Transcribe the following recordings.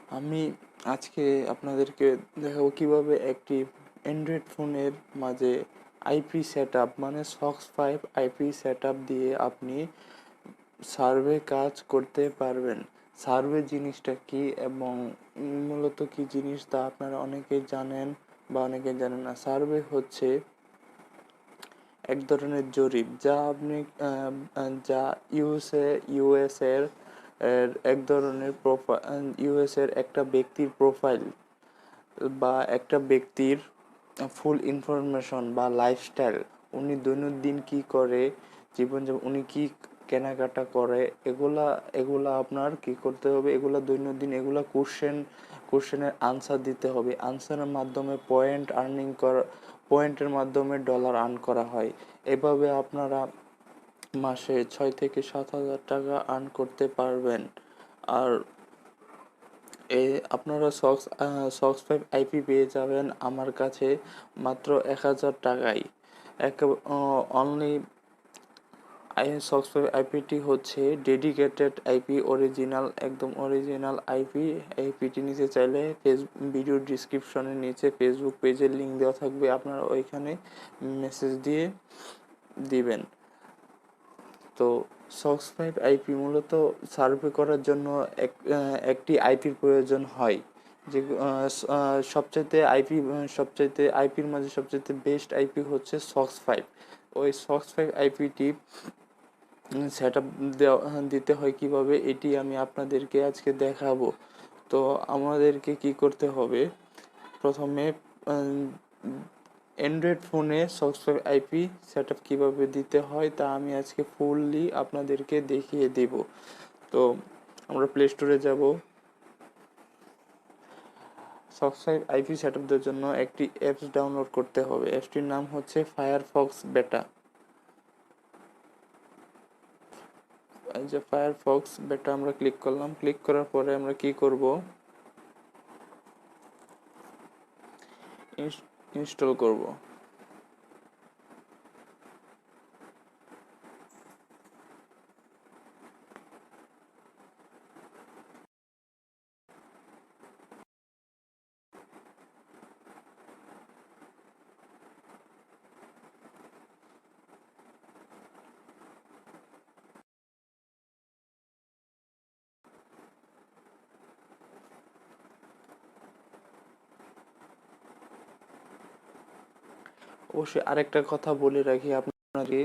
আমি আজকে আপনাদেরকে দেখাবো কিভাবে একটি অ্যান্ড্রয়েড ফোনের মাঝে আইপি সেটআপ মানে সক্স 5 আইপি সেটআপ দিয়ে আপনি সার্ভে কাজ করতে পারবেন। সার্ভে জিনিসটা কি এবং মূলত কি জিনিস তা আপনারা অনেকেই জানেন বা অনেকেই জানেন না। সার্ভে হচ্ছে এক ধরনের জরিপ যা আপনি যা ইউএস এর এক ধরনের প্রোফাইল, ইউএস এর একটা ব্যক্তির প্রোফাইল বা একটা ব্যক্তির ফুল ইনফরমেশন বা লাইফস্টাইল, উনি দৈনন্দিন কি করে, জীবনযাপন, উনি কি কেনাকাটা করে, এগুলা এগুলা আপনার কি করতে হবে, এগুলা দৈনন্দিন এগুলা কোশ্চেনের আনসার দিতে হবে। আনসারের মাধ্যমে পয়েন্টের মাধ্যমে ডলার আর্ন করা হয়। এভাবে আপনারা মাসে 6 থেকে 7 হাজার টাকা আর্ন করতে পারবেন। আর আপনারা সক্স 5 আইপি পেয়ে যাবেন আমার কাছে মাত্র 1,000 টাকায়। অনলি সক্স 5 আইপিটি হচ্ছে ডেডিকেটেড আইপি, অরিজিনাল, একদম অরিজিনাল আইপি। আইপিটি নিচে চাইলে ভিডিও ডিসক্রিপশনের নিচে ফেসবুক পেজের লিঙ্ক দেওয়া থাকবে, আপনারা ওইখানে মেসেজ দিয়ে দিবেন। তো সক্স 5 আইপি মূলত সার্ভে করার জন্য একটি আইপির প্রয়োজন হয়। যে সবচাইতে আইপির মাঝে সবচাইতে বেস্ট আইপি হচ্ছে সক্স 5। ওই সক্স 5 আইপিটি সেট আপ দিতে হয় কিভাবে, এটি আমি আপনাদেরকে আজকে দেখাবো। তো আমাদেরকে কি করতে হবে, প্রথমে অ্যান্ড্রয়েড ফোনে সক্স 5 আইপি সেট আপ কীভাবে দিতে হয় তা আমি আজকে ফুললি আপনাদেরকে দেখিয়ে দেব। তো আমরা প্লে স্টোরে যাব। সক্স 5 আইপি সেট আপ দেওয়ার জন্য একটি অ্যাপস ডাউনলোড করতে হবে। অ্যাপসটির নাম হচ্ছে ফায়ারফক্স বেটা। এই যে ফায়ারফক্স বেটা আমরা ক্লিক করলাম। ক্লিক করার পরে আমরা কি করব, ইনস্টল করব। অবশ্যই আরেকটা কথা বলে রাখি, আপনাকে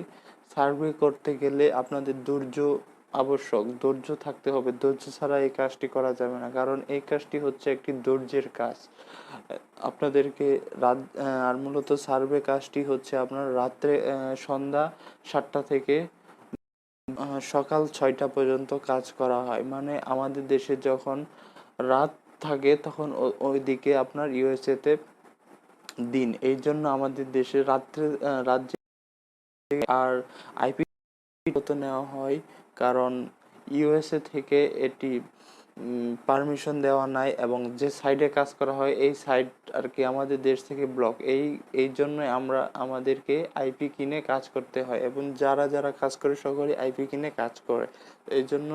সার্ভে করতে গেলে আপনাদের ধৈর্য আবশ্যক, ধৈর্য থাকতে হবে। ধৈর্য ছাড়া এই কাজটি করা যাবে না, কারণ এই কাজটি হচ্ছে একটি ধৈর্যের কাজ। আপনাদেরকে আর মূলত সার্ভে কাজটি হচ্ছে আপনার রাত্রে সন্ধ্যা 7টা থেকে সকাল 6টা পর্যন্ত কাজ করা হয়। মানে আমাদের দেশে যখন রাত থাকে তখন ওইদিকে আপনার ইউএসএ তে দিন, এই জন্য আমাদের দেশে রাজ্যে আর আইপি নেওয়া হয়, কারণ ইউএসএ থেকে এটি পারমিশন দেওয়া নাই এবং যে সাইডে কাজ করা হয় এই সাইড আর কি আমাদের দেশ থেকে ব্লক। এই জন্য আমাদেরকে আইপি কিনে কাজ করতে হয় এবং যারা যারা কাজ করে সকলে আইপি কিনে কাজ করে। এই জন্য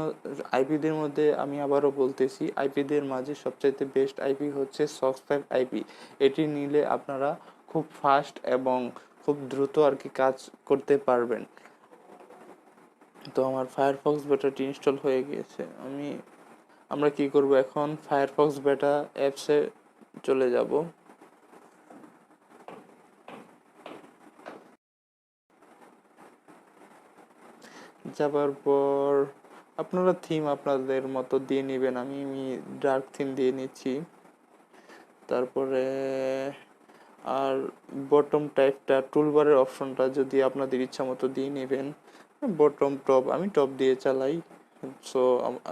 আইপিদের মধ্যে আমি আবারও বলতেছি, আইপিদের মাঝে সবচাইতে বেস্ট আইপি হচ্ছে সক্স 5 আইপি। এটি নিলে আপনারা খুব ফাস্ট এবং খুব দ্রুত আর কি কাজ করতে পারবেন। তো আমার ফায়ারফক্স বেটাটি ইনস্টল হয়ে গিয়েছে। আমরা কি করব এখন, ফায়ারফক্স বেটা অ্যাপসে চলে যাব। যাবার পর আপনারা থিম আপনাদের মতো দিয়ে নেবেন। আমি ডার্ক থিম দিয়ে নিচ্ছি। তারপরে আর বটম টাইপটা, টুলবারের অপশনটা যদি আপনাদের ইচ্ছা মতো দিয়ে নেবেন। বটম টপ, আমি টপ দিয়ে চালাই। সো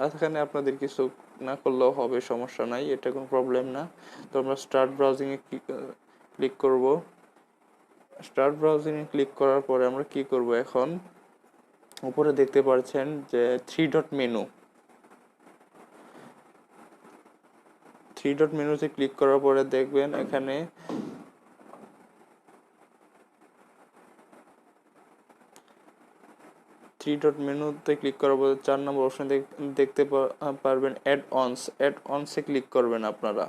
এখানে আপনাদের কিছু না করলেও হবে, সমস্যা নাই, এটা কোনো প্রবলেম না। তো আমরা স্টার্ট ব্রাউজিংয়ে ক্লিক করব। স্টার্ট ব্রাউজিংয়ে ক্লিক করার পরে আমরা কি করব, এখন উপরে দেখতে পাচ্ছেন যে 3 ডট মেনু। 3 ডট মেনুতে ক্লিক করার পরে দেখবেন এখানে থ্রি ডট মেনুতে ক্লিক করার পর 4 নম্বর অপশন দেখতে পারবেন অ্যাড অনসে ক্লিক করবেন আপনারা।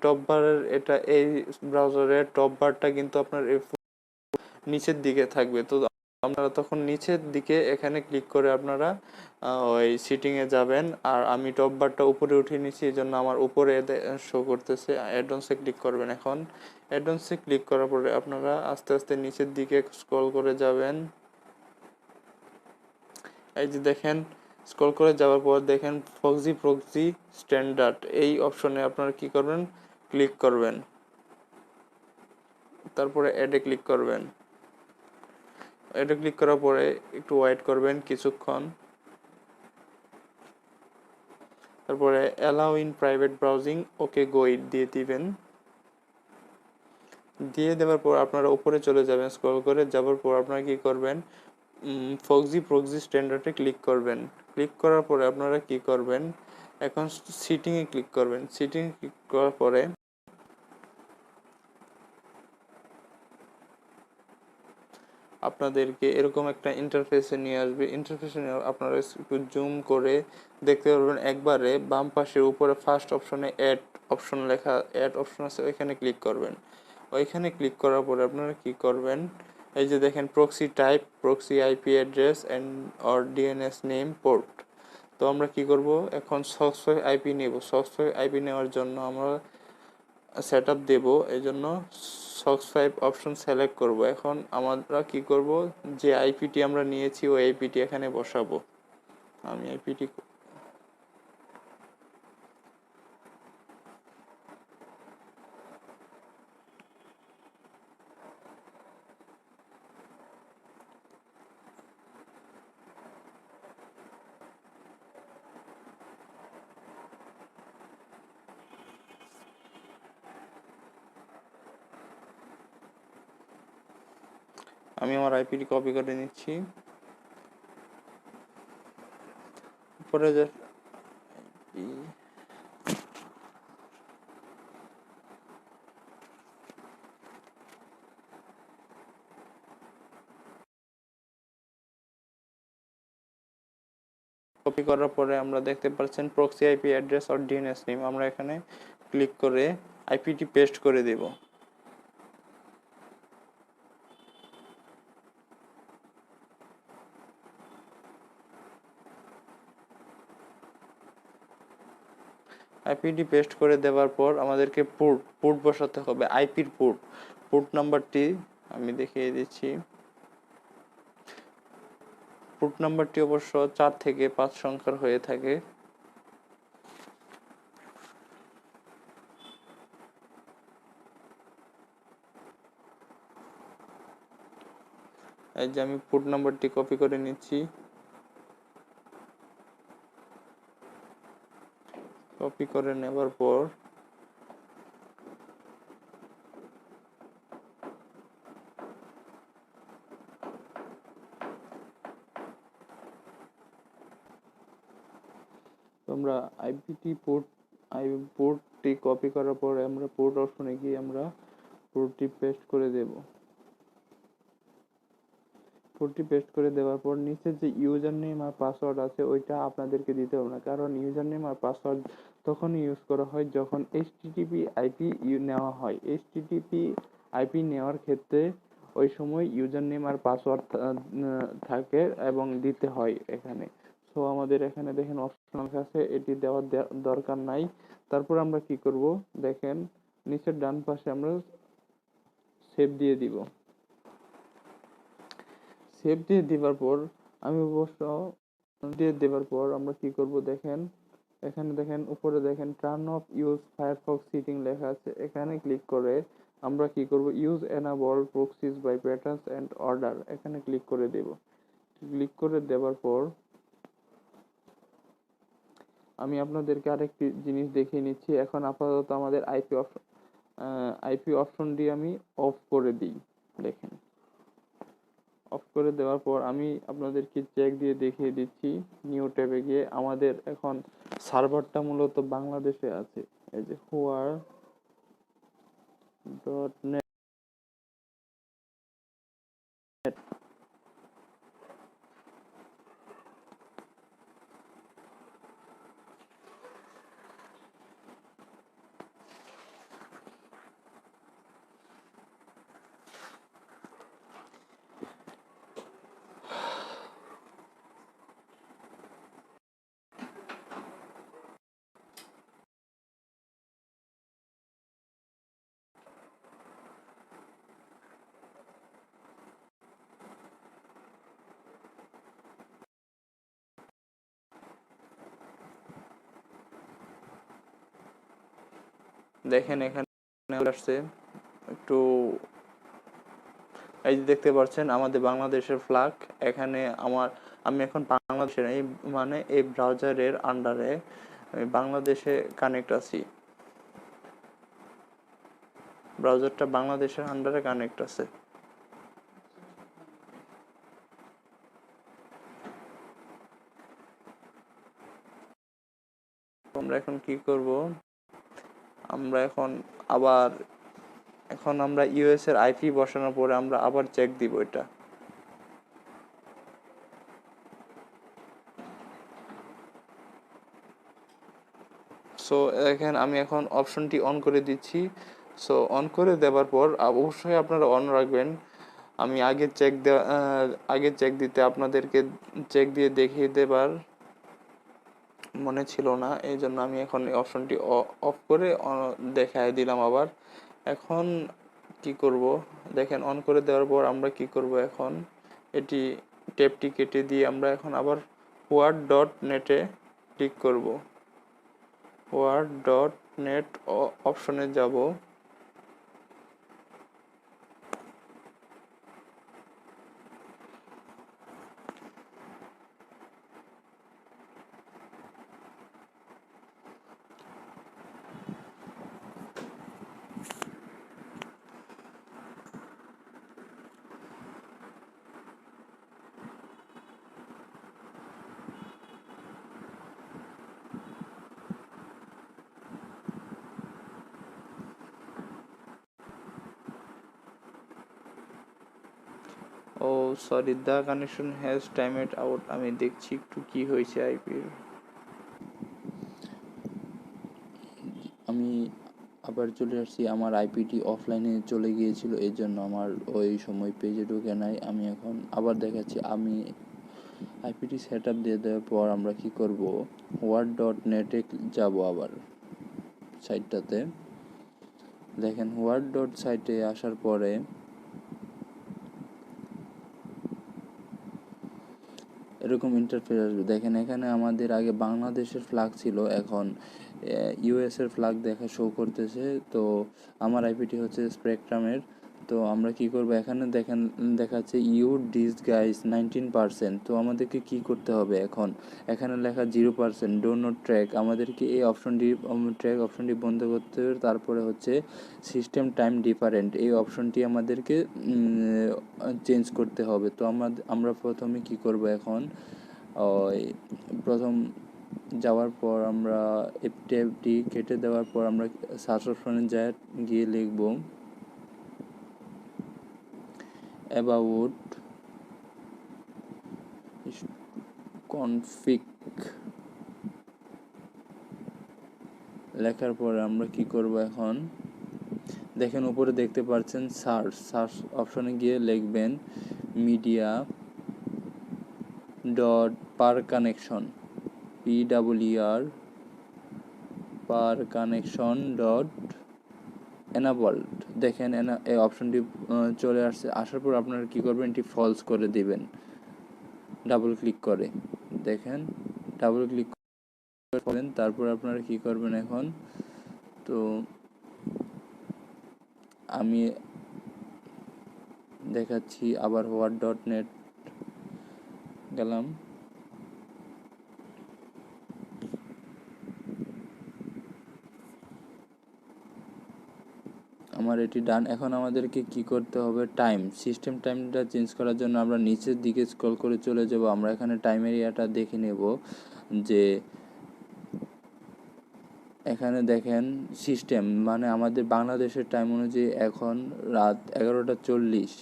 টপ বারের এটা এই ব্রাউজারের টপ বারটা কিন্তু আপনার নিচের দিকে থাকবে, তো আপনারা তখন নিচের দিকে এখানে ক্লিক করে আপনারা ওই সিটিং এ যাবেন। আর আমি টপ বারটা উপরে উঠিয়ে নিচ্ছি, এই জন্য আমার উপরে শো করতেছে। অ্যাডভান্সে ক্লিক করবেন। এখন অ্যাডভান্সে ক্লিক করার পরে আপনারা আস্তে আস্তে নিচের দিকে স্ক্রল করে যাবেন। এই যে দেখেন, স্ক্রল করে যাওয়ার পর দেখেন প্রক্সি স্ট্যান্ডার্ড, এই অপশনে আপনারা কি করবেন, ক্লিক করবেন। তারপরে অ্যাডে ক্লিক করবেন। অ্যাডে ক্লিক করার পরে একটু ওয়েট করবেন কিছুক্ষণ। তারপরে অ্যালাউ ইন প্রাইভেট ব্রাউজিং, ওকে গো ইট দিয়ে দিবেন। দিয়ে দেওয়ার পর আপনারা উপরে চলে যাবেন। স্ক্রল করে যাওয়ার পর আপনারা কি করবেন, প্রক্সি স্ট্যান্ডার্ডে ক্লিক করবেন। ক্লিক করার পরে আপনারা কি করবেন, এখন সিটিংয়ে ক্লিক করবেন। সিটিংয়ে ক্লিক করার পরে আপনাদেরকে এরকম একটা ইন্টারফেসে নিয়ে আসবে। ইন্টারফেসে আপনারা একটু জুম করে দেখতে পারবেন, একবারে বাম পাশের উপরে ফার্স্ট অপশনে অ্যাড অপশন লেখা, অ্যাড অপশন আছে, ওইখানে ক্লিক করবেন। ওইখানে ক্লিক করার পরে আপনারা কি করবেন, এই যে দেখেন proxy type, proxy IP address and or DNS name port. তো আমরা কি করব, এখন সক্স5 আইপি নেব। সক্স5 আইপি নেওয়ার জন্য আমরা সেট আপ দেবো, এই জন্য সক্স5 অপশন সিলেক্ট করব। এখন আমরা কি করব, যে আইপিটি আমরা নিয়েছি ওই আইপিটি এখানে বসাবো। আমি আইপিটি আমার আইপিটি কপি করে নিচ্ছি। উপরে যে কপি করার পরে আমরা দেখতে পাচ্ছেন প্রক্সি আইপি অ্যাড্রেস আর ডিএনএস নেম, আমরা এখানে ক্লিক করে আইপিটি পেস্ট করে দেব। আইপিটি পেস্ট করে দেওয়ার পর আমাদেরকে পোর্ট বসাতে হবে, আইপির পোর্ট নাম্বারটি আমি দেখিয়ে দিচ্ছি। পোর্ট নাম্বারটি অবশ্য 4 থেকে 5 সংখ্যার হয়ে থাকে। এই যে আমি পোর্ট নাম্বারটি কপি করে নিচ্ছি। কপি করে নেবার পর আমরা পোর্টটি কপি করার পরে আমরা পোর্ট অপশনে গিয়ে আমরা পোর্টটি পেস্ট করে দেব। পোর্টটি পেস্ট করে দেওয়ার পর নিচে যে ইউজার নেম আর পাসওয়ার্ড আছে ওইটা আপনাদেরকে দিতে হবে না, কারণ ইউজার নেম আর পাসওয়ার্ড তখনই ইউজ করা হয় যখন এইচটিটিপি আইপি নেওয়া হয়। এইচটিটিপি আইপি নেওয়ার ক্ষেত্রে ওই সময় ইউজার নেম আর পাসওয়ার্ড থাকে এবং দিতে হয় এখানে। সো আমাদের এখানে দেখেন অপশনাল আছে, এটি দেওয়ার দরকার নাই। তারপর আমরা কি করব, দেখেন নিচের ডান পাশে আমরা সেভ দিয়ে দিব। সেভ দিয়ে দেওয়ার পর আমরা কি করব, দেখেন এখানে দেখেন উপরে দেখেন turn off use Firefox setting লেখা আছে, এখানে ক্লিক করে আমরা কি করব, use enable proxies by patterns and order, এখানে ক্লিক করে দেব। ক্লিক করে দেওয়ার পর আমি আপনাদেরকে আরেকটি জিনিস দেখিয়ে নিচ্ছি। এখন আপাতত আমাদের আইপি অপশনটি আমি অফ করে দিই। দেখেন অফ করে দেওয়ার পর আমি আপনাদেরকে চেক দিয়ে দেখিয়ে দিচ্ছি। নিউ ট্যাবে গিয়ে আমাদের এখন সার্ভারটা মূলত বাংলাদেশে আছে। এই যে huar.net। দেখেন এখানে আসছে একটু, এই যে দেখতে পাচ্ছেন আমাদের বাংলাদেশের ফ্ল্যাগ। এখানে আমি এখন বাংলাদেশের এই ব্রাউজারের আন্ডারে আমি বাংলাদেশে কানেক্ট আছি। ব্রাউজারটা বাংলাদেশের আন্ডারে কানেক্ট আছে। আমরা এখন কি করব, আমরা আমরা ইউএস এর আইপি বসানোর পরে আমরা আবার চেক দিব এটা। সো এখানে আমি এখন অপশনটি অন করে দিচ্ছি। সো অন করে দেওয়ার পর অবশ্যই আপনারা অন রাখবেন। আমি আগে চেক দিতে আপনাদেরকে চেক দিয়ে দেখিয়ে দেবার মনে ছিল না, এই জন্য আমি এখন এই অপশনটি অফ করে দেখায় দিলাম আবার। এখন কি করব, দেখেন অন করে দেওয়ার পর আমরা কি করব, এখন এটি ট্যাবটি কেটে দিয়ে আমরা এখন আবার huar.net-এ ক্লিক করব। huar.net অপশনে যাব। Oh sorry, the connection has timed out. আমি দেখছি একটু কি হয়েছে আইপির। আমি আবার চলে আসছি, আমার আইপিটি অফলাইনে চলে গিয়েছিল, এই জন্য আমার ওই সময় পেজে ঢুকে নাই। আমি এখন আবার দেখাচ্ছি, আমি আইপিটি সেট আপ দিয়ে দেওয়ার পর আমরা কি করব, huar.net-এ যাব আবার সাইটটাতে। দেখেন huar.সাইটে আসার পরে এরকম ইন্টারফেস আসবে। দেখেন এখানে আমাদের আগে বাংলাদেশের ফ্ল্যাগ ছিল, এখন ইউএস এর ফ্ল্যাগ শো করতেছে। তো আমার আইপিটি হচ্ছে স্পেকট্রামের। তো আমরা কি করব, এখানে দেখেন দেখাচ্ছে ইউ ডিসগাইজ 19%। তো আমাদেরকে কি করতে হবে, এখন এখানে লেখা 0% ডো নট ট্র্যাক। আমাদেরকে এই ট্র্যাক অপশনটি বন্ধ করতে হবে। তারপরে হচ্ছে সিস্টেম টাইম ডিফারেন্ট, এই অপশনটি আমাদেরকে চেঞ্জ করতে হবে। তো আমরা প্রথমে কি করব, এখন প্রথম যাওয়ার পর আমরা এই ট্যাবটি কেটে দেওয়ার পর আমরা সার্চ অপশনে গিয়ে লিখব অ্যাবাউট কনফিগ। লেখার পরে আমরা কি করব, এখন দেখেন উপরে দেখতে পাচ্ছেন সার্চ অপশনে গিয়ে লিখবেন মিডিয়া ডট পার কানেকশন, PWR পার কানেকশন ডট এনাবল্ড। দেখেন এই অপশনটি চলে আসছে। আসার পর আপনারা কি করবেন, এটি ফলস করে দিবেন ডাবল ক্লিক করে। দেখেন ডাবল ক্লিক করেন, তারপর আপনারা কি করবেন, এখন তো আমি দেখাচ্ছি আবার huar.net গেলাম। আমার এটি ডান। এখন আমাদেরকে কি করতে হবে, টাইম সিস্টেম টাইমটা চেঞ্জ করার জন্য আমরা নিচের দিকে স্ক্রল করে চলে যাব। আমরা এখানে টাইম এরিয়াটা দেখে নেব যে এখানে দেখেন সিস্টেম মানে আমাদের বাংলাদেশের টাইম অনুযায়ী এখন রাত 11:40,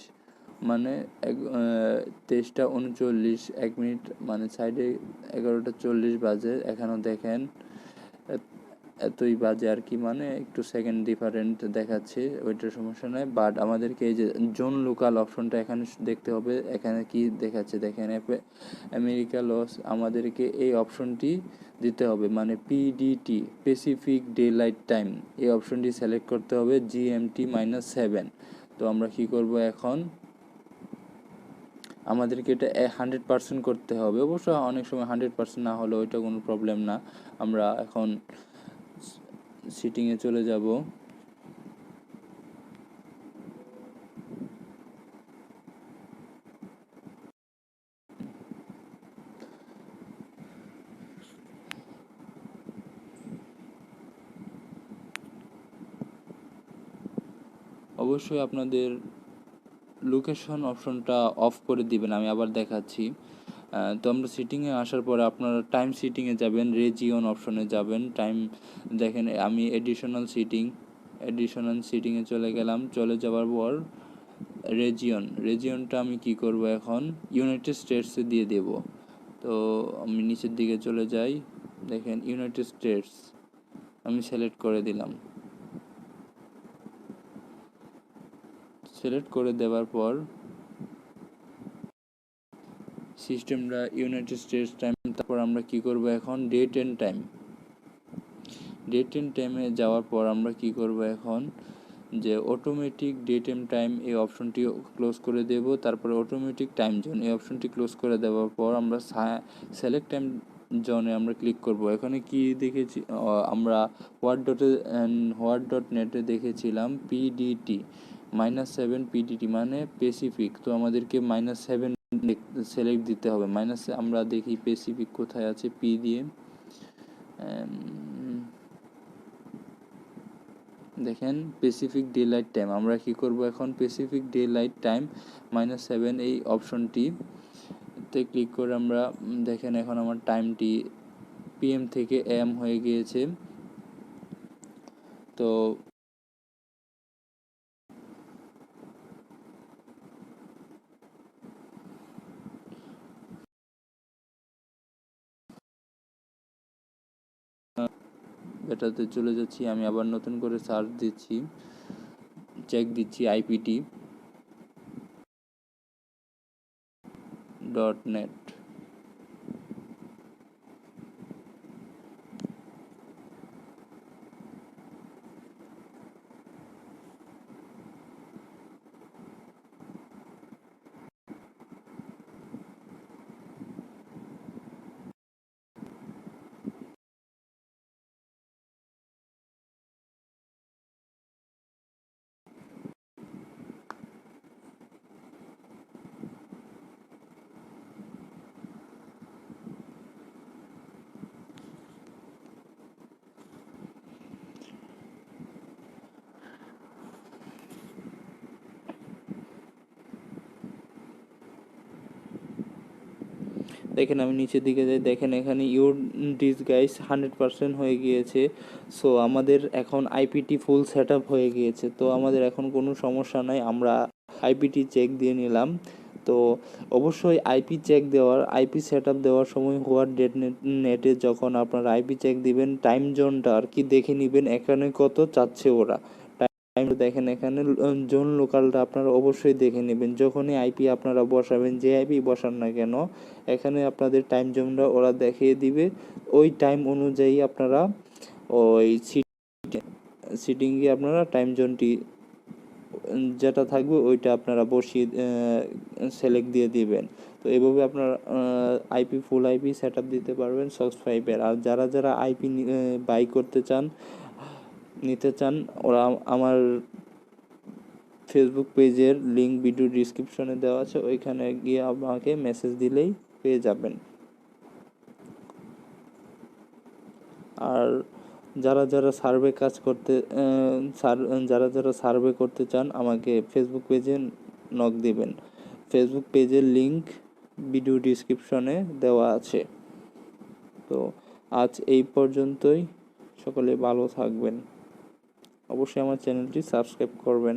মানে 23:39 মানে সাইডে 11:40 বাজে। এখানেও দেখেন এতই বাজে আর কি, মানে একটু সেকেন্ড ডিফারেন্ট দেখাচ্ছে, ওইটার সমস্যা নয়। বাট আমাদেরকে এই যে জোন লোকাল অপশনটা এখানে দেখতে হবে। এখানে কি দেখাচ্ছে দেখেন, আমেরিকা লস, আমাদেরকে এই অপশনটি দিতে হবে, মানে PDT Pacific day light time, এই অপশনটি সিলেক্ট করতে হবে, GMT-7। তো আমরা কি করব এখন, আমাদেরকে এটা 100% করতে হবে। অবশ্য অনেক সময় 100% না হলে ওইটা কোনো প্রবলেম না। আমরা এখন সিটিংয়ে চলে যাব। অবশ্যই আপনাদের লোকেশন অপশনটা অফ করে দিবেন, আমি আবার দেখাচ্ছি। তো আমরা সিটিংয়ে আসার পরে আপনারা টাইম সিটিংয়ে যাবেন, রেজিয়ন অপশনে যাবেন। টাইম দেখেন আমি এডিশনাল সিটিংয়ে চলে গেলাম। চলে যাওয়ার পর রেজিয়নটা আমি কি করব, এখন ইউনাইটেড স্টেটসে দিয়ে দেব। তো আমি নিচের দিকে চলে যাই, দেখেন ইউনাইটেড স্টেটস আমি সিলেক্ট করে দিলাম। সিলেক্ট করে দেওয়ার পর সিস্টেমটা ইউনাইটেড স্টেটস টাইম, তারপর আমরা কি করব এখন ডেট এন্ড টাইমে যাওয়ার পর আমরা কি করব এখন, যে অটোমেটিক ডেট এন্ড টাইম এই অপশনটি ক্লোজ করে দেব। তারপরে অটোমেটিক টাইম জোন এই অপশনটি ক্লোজ করে দেওয়ার পর আমরা সিলেক্ট টাইম জোনে আমরা ক্লিক করব। এখানে কি দেখেছি আমরা হোয়াট.নেটে দেখেছিলাম PDT-7 PDT মানে প্যাসিফিক। তো আমাদেরকে -7 সিলেক্ট দিতে হবে। আমরা দেখি প্যাসিফিক কোথায় আছে, পি দিয়ে দেখেন প্যাসিফিক ডে লাইট টাইম। আমরা কি করব এখন, প্যাসিফিক ডে লাইট টাইম -7 এই অপশনটিতে ক্লিক করে আমরা দেখেন এখন আমার টাইমটি PM থেকে AM হয়ে গিয়েছে। তো এটাতে চলে যাচ্ছি, আমি আবার নতুন করে সার্চ দিচ্ছি, চেক দিচ্ছি IPT.net। দেখেন আমি নিচের দিকে যাই, দেখেন এখানে ইউর ডিস গাইস 100% হয়ে গিয়েছে। সো আমাদের এখন আইপিটি ফুল সেট আপ হয়ে গিয়েছে। তো আমাদের এখন কোনো সমস্যা নাই, আমরা আইপিটি চেক দিয়ে নিলাম। তো অবশ্যই আইপি সেট আপ দেওয়ার সময় নেটে যখন আপনারা আইপি চেক দিবেন, টাইম জোনটা আর কি দেখে নেবেন এখানে কত চাচ্ছে ওরা। দেখেন এখানে জোন লোকালটা আপনারা অবশ্যই দেখে নেবেন যখনই আইপি আপনারা বসাবেন, যে আইপি বসান না কেন এখানে আপনাদের টাইম জোনটা ওরা দেখিয়ে দিবে। ওই টাইম অনুযায়ী আপনারা ওই সিটিংয়ে আপনারা টাইম জোনটি যেটা থাকবে ওইটা আপনারা বসিয়ে সিলেক্ট দিয়ে দিবেন। তো এইভাবে আপনারা ফুল আইপি সেট আপ দিতে পারবেন Socks5-এর। আর যারা আইপি বাই করতে চান, নিতে চান, ওরা আমার ফেসবুক পেজের লিঙ্ক ভিডিও ডিসক্রিপশনে দেওয়া আছে, ওইখানে গিয়ে আমাকে মেসেজ দিলেই পেয়ে যাবেন। আর যারা যারা সার্ভে কাজ করতে যারা যারা সার্ভে করতে চান আমাকে ফেসবুক পেজে নক দিবেন। ফেসবুক পেজের লিংক ভিডিও ডিসক্রিপশনে দেওয়া আছে। তো আজ এই পর্যন্তই, সকলে ভালো থাকবেন। অবশ্যই আমার চ্যানেলটি সাবস্ক্রাইব করবেন।